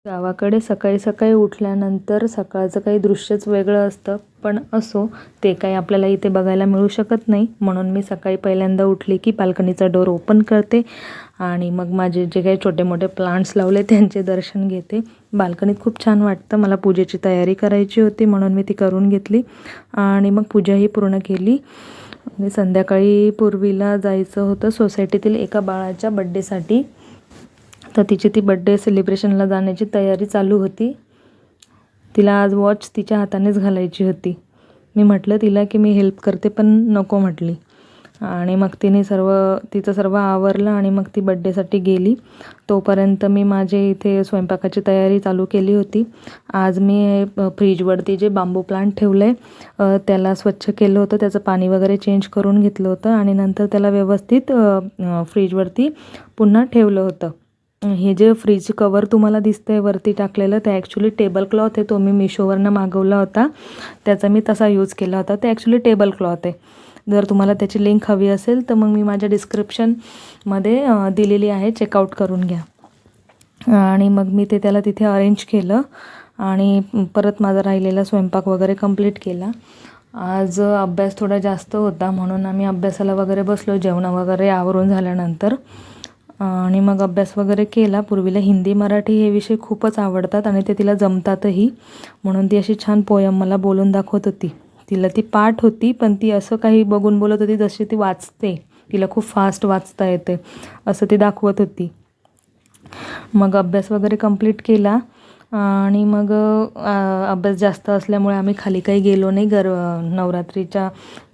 गावाकडे सकाळी सकाळी उठल्यानंतर सकाळचं काही दृश्यच वेगळं असतं, पण असो ते काही आपल्याला इथे बघायला मिळू शकत नाही. म्हणून मी सकाळी पहिल्यांदा उठले की बाल्कनीचा डोर ओपन करते आणि मग माझे जे काही छोटे मोठे प्लांट्स लावले त्यांचे दर्शन घेते. बाल्कनीत खूप छान वाटतं. मला पूजेची तयारी करायची होती म्हणून मी ती करून घेतली आणि मग पूजाही पूर्ण केली. आणि संध्याकाळी पूर्वीला जायचं होतं सोसायटीतील एका बाळाच्या बड्डेसाठी, तर तिची ती बड्डे सेलिब्रेशनला जाण्याची तयारी चालू होती. तिला आज वॉच तिच्या हातानेच घालायची होती. मी म्हटलं तिला की मी हेल्प करते, पण नको म्हटली आणि मग तिने तिचं सर्व आवरलं आणि मग ती बड्डेसाठी गेली. तोपर्यंत मी माझे इथे स्वयंपाकाची तयारी चालू केली होती. आज मी फ्रीजवरती जे बांबू प्लांट ठेवलं आहे त्याला स्वच्छ केलं होतं, त्याचं पाणी वगैरे चेंज करून घेतलं होतं आणि नंतर त्याला व्यवस्थित फ्रीजवरती पुन्हा ठेवलं होतं. हे जे फ्रीज कवर तुम्हाला दिसतंय वरती टाकलेलं, ते ॲक्च्युली टेबल क्लॉथ आहे. तो मी मिशोवरनं मागवला होता, त्याचा मी तसा यूज केला होता. ते ॲक्च्युली टेबल क्लॉथ आहे. जर तुम्हाला त्याची लिंक हवी असेल तर मग मी माझ्या डिस्क्रिप्शनमध्ये दिलेली आहे, चेकआउट करून घ्या. आणि मग मी त्याला तिथे अरेंज केलं आणि परत माझा राहिलेला स्वयंपाक वगैरे कंप्लीट केला. आज अभ्यास थोडा जास्त होता म्हणून आम्ही अभ्यासाला वगैरे बसलो जेवणं वगैरे आवरून झाल्यानंतर. आणि मग अभ्यास वगैरे केला. पूर्वीला हिंदी मराठी हे विषय खूपच आवडतात आणि ते तिला जमतातही, म्हणून ती अशी छान पोयम मला बोलून दाखवत होती. तिला ती पाठ होती, पण ती असं काही बघून बोलत होती जशी ती वाचते. तिला खूप फास्ट वाचता येते असं ती दाखवत होती. मग अभ्यास वगैरे कंप्लीट केला आणि मग अभ्यास जास्त असल्यामुळे आम्ही खाली काही गेलो नाही नवरात्रीच्या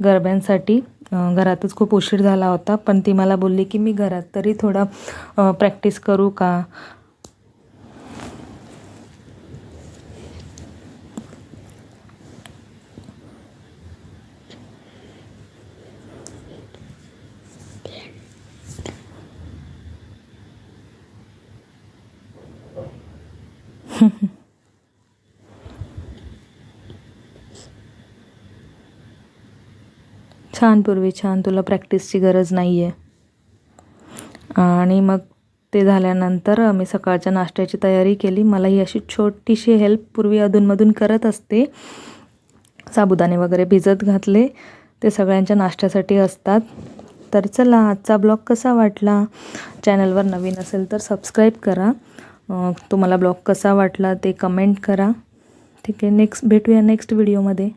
गरब्यांसाठी. घरातच खूप उशीर झाला होता, पण ती मला बोलली की मी घरात तरी थोडा प्रॅक्टिस करू का. छान पूर्वी छान, तुला प्रॅक्टिसची गरज नाही आहे. आणि मग ते झाल्यानंतर मी सकाळच्या नाश्त्याची तयारी केली. मला ही अशी छोटीशी हेल्प पूर्वी अधूनमधून करत असते. साबुदाणे वगैरे भिजत घातले, ते सगळ्यांच्या नाश्त्यासाठी असतात. तर चला, आजचा ब्लॉग कसा वाटला? चॅनलवर नवीन असेल तर सबस्क्राईब करा. तुम्हाला ब्लॉग कसा वाटला ते कमेंट करा. ठीक आहे, भेटूया नेक्स्ट व्हिडिओमध्ये.